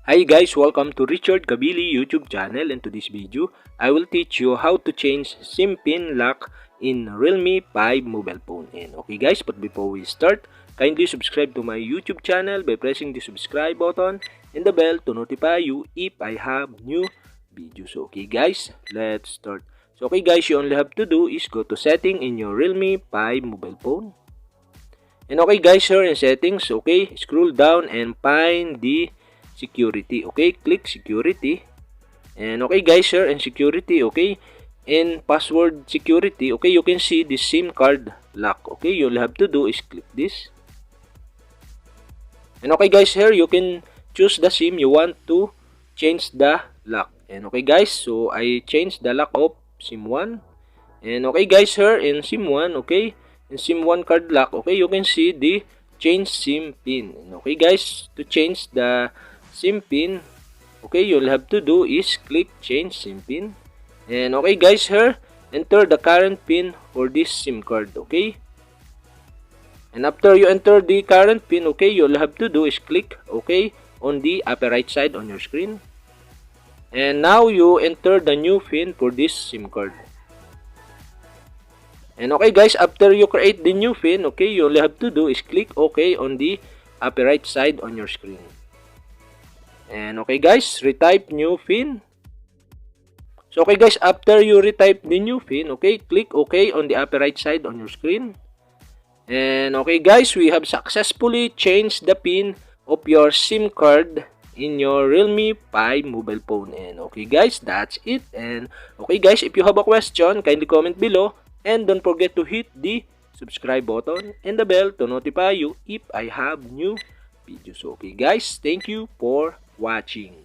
Hi guys, welcome to Richard Cabile YouTube channel, and to this video, I will teach you how to change SIM pin lock in Realme 5 mobile phone. And okay guys, but before we start, kindly subscribe to my YouTube channel by pressing the subscribe button and the bell to notify you if I have new videos. Okay guys, let's start. So okay guys, you only have to do is go to setting in your Realme 5 mobile phone. And okay guys, here in settings, okay, scroll down and find the security. Okay, click security. And okay guys, here in security, okay, in password security, okay, you can see the SIM card lock. Okay, you'll have to do is click this. And okay guys, here you can choose the SIM you want to change the lock. And okay guys, so I changed the lock of SIM 1. And okay guys, here in SIM 1, okay, in SIM 1 card lock, okay, you can see the change SIM pin. And okay guys, to change the SIM pin, okay, you'll have to do is click change SIM pin. And okay guys, here, enter the current pin for this SIM card, okay. And after you enter the current pin, okay, you'll have to do is click okay on the upper right side on your screen. And now you enter the new pin for this SIM card. And okay guys, after you create the new pin, okay, you only have to do is click OK on the upper right side on your screen. And okay guys, retype new pin. So okay guys, after you retype the new pin, okay, click OK on the upper right side on your screen. And okay guys, we have successfully changed the pin of your SIM card in your Realme 5 mobile phone. And okay guys, that's it. And okay guys, if you have a question, kindly comment below. And don't forget to hit the subscribe button and the bell to notify you if I have new videos. Okay guys, thank you for watching.